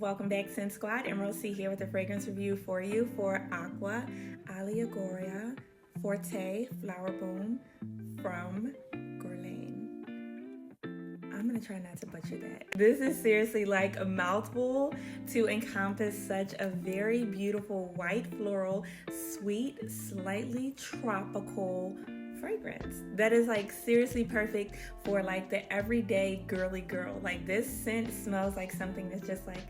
Welcome back, Scent Squad. Emerald C here with a fragrance review for you for Aqua Allegoria Forte Flowerbloom from Guerlain. I'm gonna try not to butcher that. This is seriously like a mouthful to encompass such a very beautiful white floral, sweet, slightly tropical fragrance that is like seriously perfect for like the everyday girly girl. Like this scent smells like something that's just like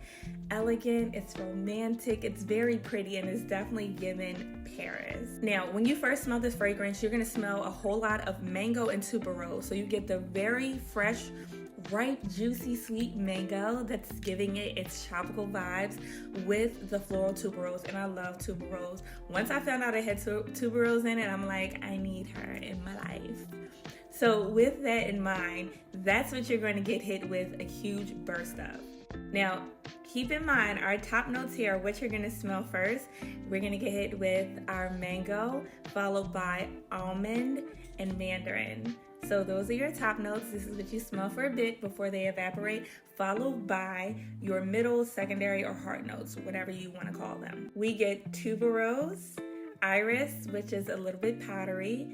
elegant, it's romantic, it's very pretty, and it's definitely given Paris. Now when you first smell this fragrance, you're gonna smell a whole lot of mango and tuberose. So you get the very fresh, ripe, juicy, sweet mango that's giving it its tropical vibes with the floral tuberose, and I love tuberose. Once I found out it had tuberose in it, I'm like, I need her in my life. So with that in mind, that's what you're going to get hit with a huge burst of. Now, keep in mind, our top notes here are what you're going to smell first. We're going to get hit with our mango, followed by almond and mandarin. So those are your top notes. This is what you smell for a bit before they evaporate, followed by your middle, secondary, or heart notes, whatever you want to call them. We get tuberose, iris, which is a little bit powdery,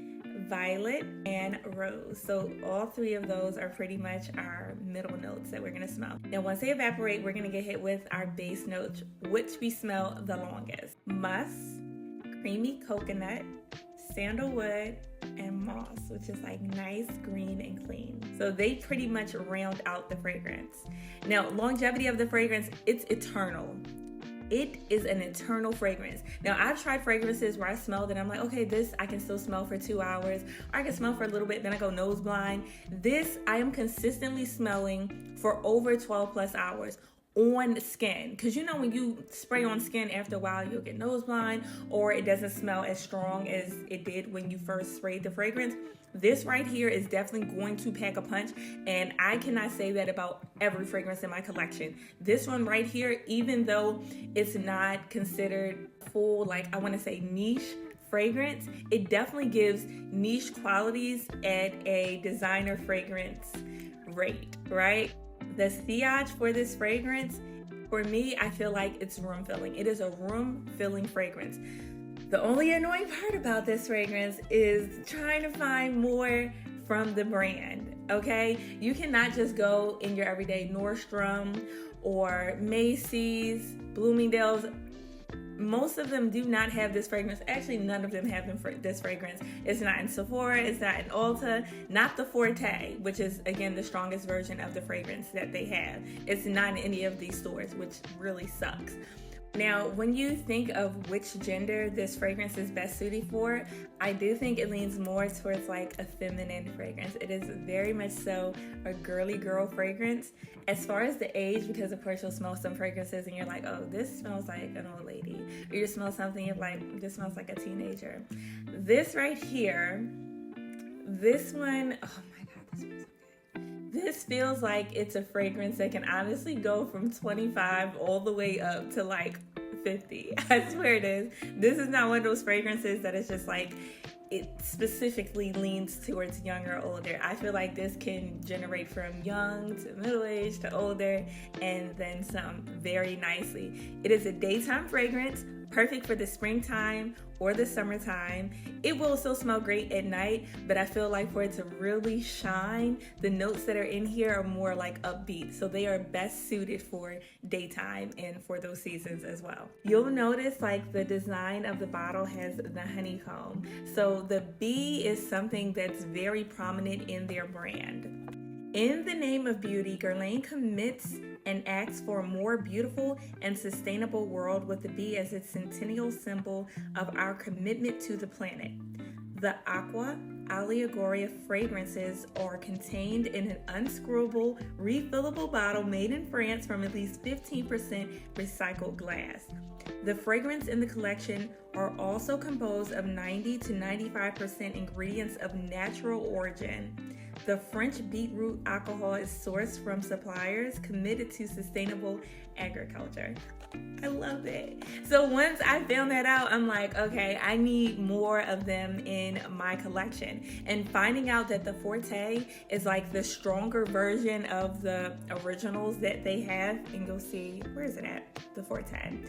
violet, and rose. So all three of those are pretty much our middle notes that we're going to smell. Now once they evaporate, we're going to get hit with our base notes, which we smell the longest. Musk, creamy coconut, sandalwood, and moss, which is like nice, green, and clean. So they pretty much round out the fragrance. Now, longevity of the fragrance, it's eternal. It is an eternal fragrance. Now, I've tried fragrances where I smelled and I'm like, okay, this I can still smell for 2 hours, or I can smell for a little bit, then I go nose blind. This I am consistently smelling for over 12 plus hours on skin, because you know when you spray on skin, after a while you'll get nose blind, or it doesn't smell as strong as it did when you first sprayed the fragrance. This right here is definitely going to pack a punch, and I cannot say that about every fragrance in my collection. This one right here, even though it's not considered full, like I want to say niche fragrance, it definitely gives niche qualities at a designer fragrance rate, right? The sillage for this fragrance, for me, I feel like it's room filling. It is a room filling fragrance. The only annoying part about this fragrance is trying to find more from the brand, okay? You cannot just go in your everyday Nordstrom or Macy's, Bloomingdale's. Most of them do not have this fragrance. Actually, none of them have this fragrance. It's not in Sephora, it's not in Ulta, not the Forte, which is, again, the strongest version of the fragrance that they have. It's not in any of these stores, which really sucks. Now, when you think of which gender this fragrance is best suited for, I do think it leans more towards like a feminine fragrance. It is very much so a girly girl fragrance. As far as the age, because of course you'll smell some fragrances and you're like, oh, this smells like an old lady. Or you smell something, you're like, this smells like a teenager. This right here, this one, oh my God, this smells so good. This feels like it's a fragrance that can honestly go from 25 all the way up to like 50. I swear it is. This is not one of those fragrances that is just like, it specifically leans towards young or older. I feel like this can generate from young to middle age to older, and then some very nicely. It is a daytime fragrance, perfect for the springtime or the summertime. It will still smell great at night, but I feel like for it to really shine, the notes that are in here are more like upbeat. So they are best suited for daytime and for those seasons as well. You'll notice like the design of the bottle has the honeycomb. So the bee is something that's very prominent in their brand. In the name of beauty, Guerlain commits and acts for a more beautiful and sustainable world with the bee as its centennial symbol of our commitment to the planet. The Aqua Allegoria fragrances are contained in an unscrewable, refillable bottle made in France from at least 15% recycled glass. The fragrance in the collection are also composed of 90 to 95% ingredients of natural origin. The French beetroot alcohol is sourced from suppliers committed to sustainable agriculture. I love it. So once I found that out, I'm like, okay, I need more of them in my collection. And finding out that the Forte is like the stronger version of the originals that they have, and you'll see, where is it at? The Forte.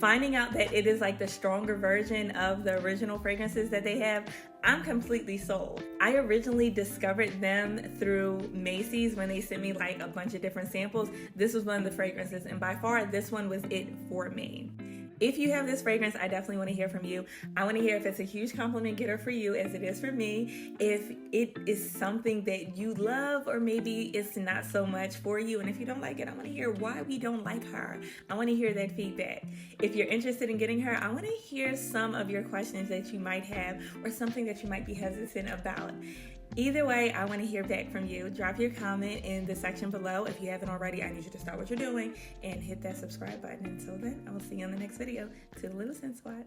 Finding out that it is like the stronger version of the original fragrances that they have, I'm completely sold. I originally discovered them through Macy's when they sent me like a bunch of different samples. This was one of the fragrances, and by far this one was it for me. If you have this fragrance, I definitely want to hear from you. I want to hear if it's a huge compliment getter for you as it is for me, if it is something that you love or maybe it's not so much for you. And if you don't like it, I want to hear why we don't like her. I want to hear that feedback. If you're interested in getting her, I want to hear some of your questions that you might have or something that you might be hesitant about. Either way, I want to hear back from you. Drop your comment in the section below. If you haven't already, I need you to start what you're doing and hit that subscribe button. Until then, I will see you in the next video. Toodaloo, Scent Squad.